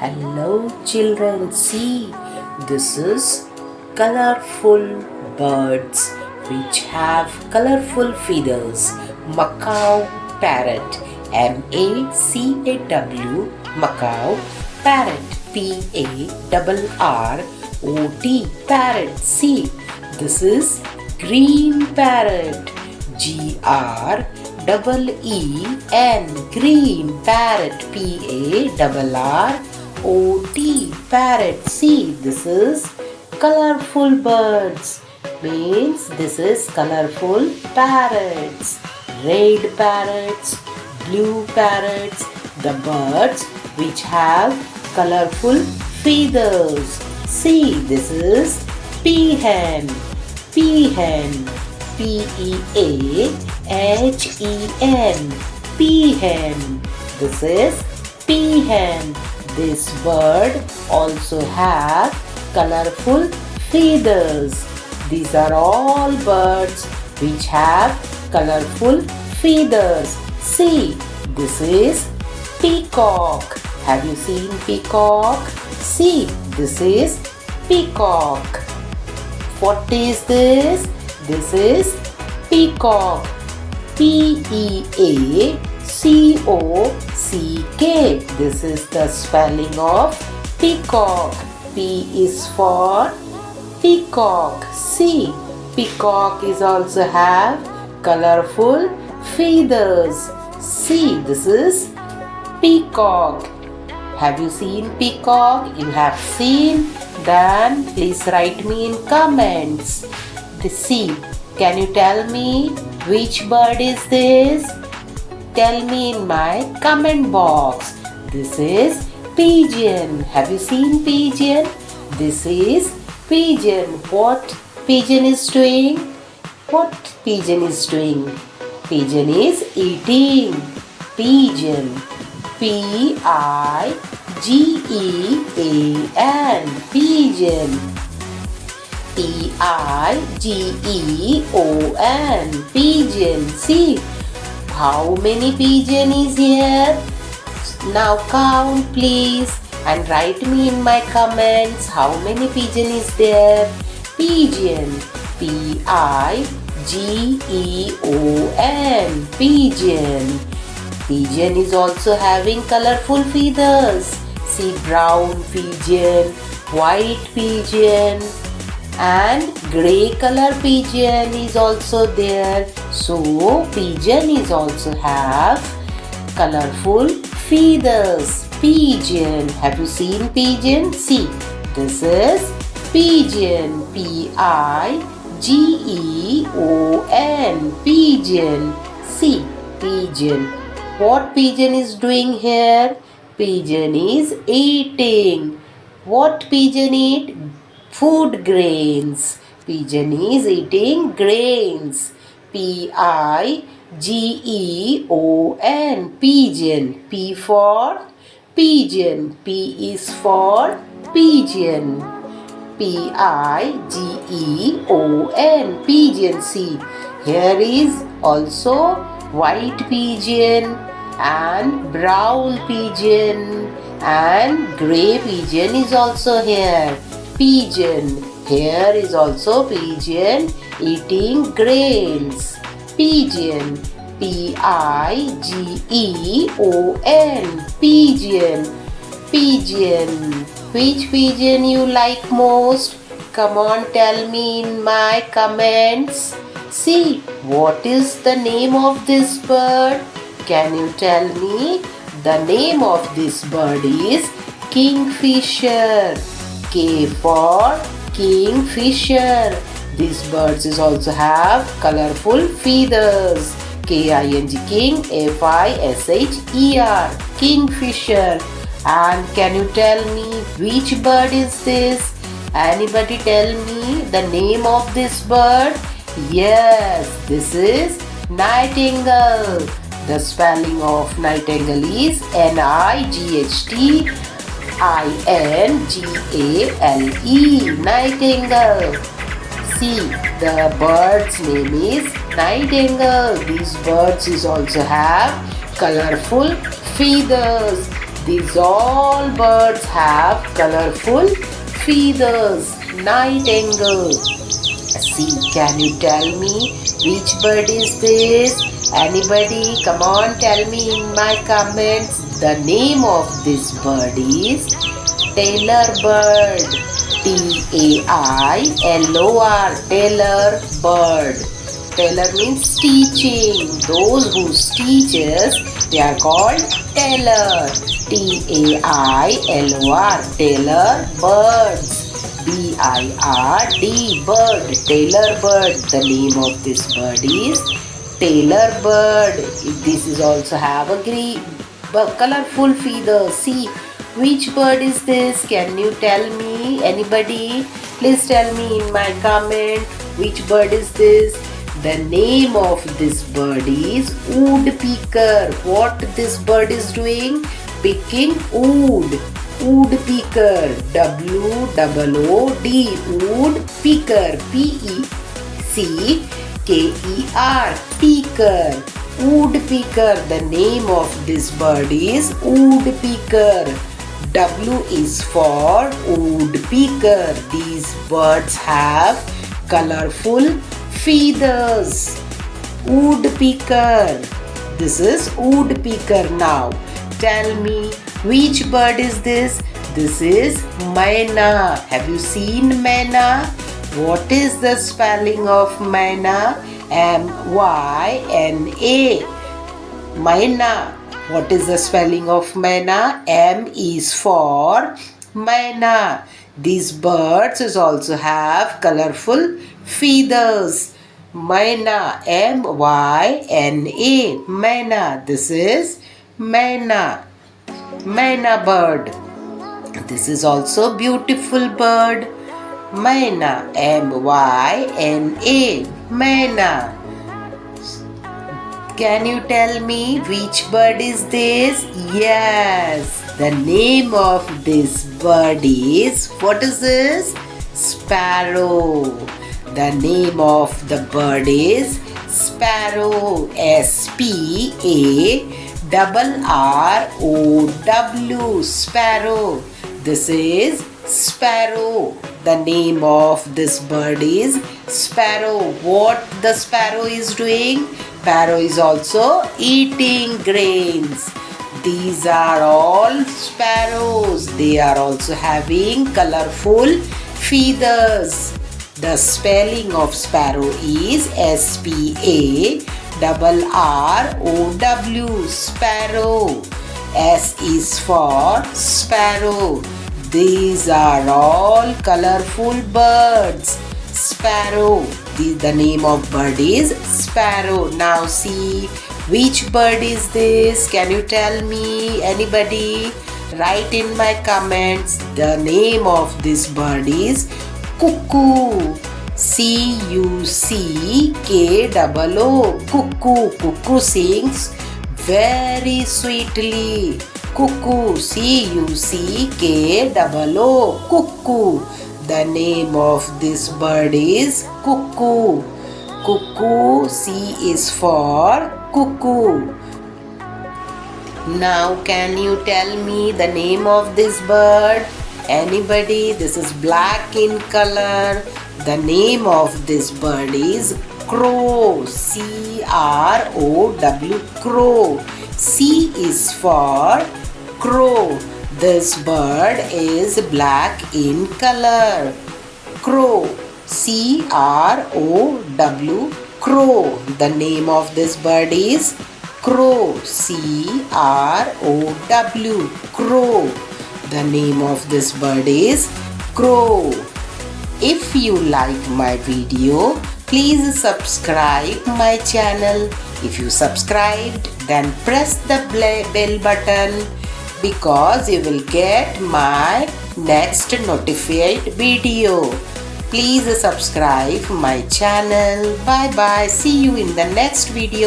Hello children, see, this is colorful birds which have colorful feathers. Macaw parrot, M-A-C-A-W, macaw parrot, P-A-R-R-O-T, parrot. See, this is green parrot, G-R-E-E-N, green parrot, P-A-R-R-O-T, parrot. See, this is colorful birds, means this is colorful parrots. Red parrots, blue parrots, the birds which have colorful feathers. See, this is peahen, peahen, P-E-A-H-E-N, peahen. This is peahen. This bird also have colorful feathers. These are all birds which have colorful feathers. See, this is peacock. Have you seen peacock? See, this is peacock. What is this? This is peacock. P-E-A-C-O-C-K. This is the spelling of peacock. P is for peacock. See, peacock is also have colorful feathers. See, this is peacock. Have you seen peacock? You have seen? Then please write me in comments. See, can you tell me which bird is this? Tell me in my comment box. This is pigeon. Have you seen pigeon? This is pigeon. What pigeon is doing? What pigeon is doing? Pigeon is eating. Pigeon. P-I-G-E-A-N. Pigeon. P-I-G-E-O-N. Pigeon. See, how many pigeon is here? Now count please and write me in my comments how many pigeon is there. Pigeon. P-I-G-E-O-N. Pigeon. Pigeon is also having colorful feathers. See, brown pigeon, white pigeon, and grey color pigeon is also there. So pigeon is also have colorful feathers. Pigeon. Have you seen pigeon? See, this is pigeon. P-I-G-E-O-N. Pigeon. See, pigeon. What pigeon is doing here? Pigeon is eating. What pigeon eat? Food grains. Pigeon is eating grains. P-I-G-E-O-N. Pigeon. P for pigeon. P is for pigeon. P-I-G-E-O-N. Pigeon. See, here is also white pigeon and brown pigeon and grey pigeon is also here. Pigeon. Here is also pigeon eating grains. Pigeon. P-I-G-E-O-N. Pigeon. Pigeon. Which pigeon you like most? Come on, tell me in my comments. See, what is the name of this bird? Can you tell me? The name of this bird is kingfisher. K for kingfisher. These birds is also have colorful feathers. K-I-N-G, king, F-I-S-H-E-R, kingfisher. And can you tell me which bird is this? Anybody tell me the name of this bird? Yes, this is nightingale. The spelling of nightingale is N-I-G-H-T-I-N-G-A-L-E, nightingale. See, the bird's name is nightingale. These birds is also have colorful feathers. These all birds have colorful feathers. Nightingale. See, can you tell me which bird is this? Anybody? Come on, tell me in my comments. The name of this bird is Tailor bird. Tailor. Tailor bird. Tailor means teaching. Those who teaches, they are called tailor. Tailor. Tailor birds. bird. Bird. Tailor bird. The name of this bird is Tailor bird. This is also have a green, colorful feathers. See, which bird is this? Can you tell me? Anybody? Please tell me in my comment which bird is this. The name of this bird is woodpecker. What this bird is doing? Picking wood. Woodpecker. wood. Woodpecker. pecker. Pecker. Woodpecker. The name of this bird is woodpecker. W is for woodpecker. These birds have colorful feathers. Woodpecker. This is woodpecker. Now tell me which bird is this? This is myna. Have you seen myna? What is the spelling of myna? myna. Myna. What is the spelling of myna? M is for myna. These birds also have colorful feathers. Myna. myna. Myna. This is myna. Myna bird. This is also beautiful bird. Myna. myna. Myna. Can you tell me which bird is this? Yes, the name of this bird is, what is this? Sparrow. The name of the bird is sparrow. SPARROW. Sparrow. This is sparrow. The name of this bird is sparrow. What the sparrow is doing? Sparrow is also eating grains. These are all sparrows. They are also having colorful feathers. The spelling of sparrow is SPARROW. Sparrow. S is for sparrow. These are all colorful birds. Sparrow. The name of bird is sparrow. Now see, which bird is this? Can you tell me? Anybody? Write in my comments. The name of this bird is cuckoo. CUCKOO. Cuckoo. Cuckoo sings very sweetly. Cuckoo. CUCKOO. Cuckoo. The name of this bird is cuckoo. Cuckoo. C is for cuckoo. Now can you tell me the name of this bird? Anybody? This is black in color. The name of this bird is crow. CROW. Crow. C is for crow. This bird is black in color. Crow. CROW. Crow. The name of this bird is crow. CROW. Crow. The name of this bird is crow. If you like my video, please subscribe my channel. If you subscribed, then press the bell button, because you will get my next notified video. Please subscribe my channel. Bye bye. See you in the next video.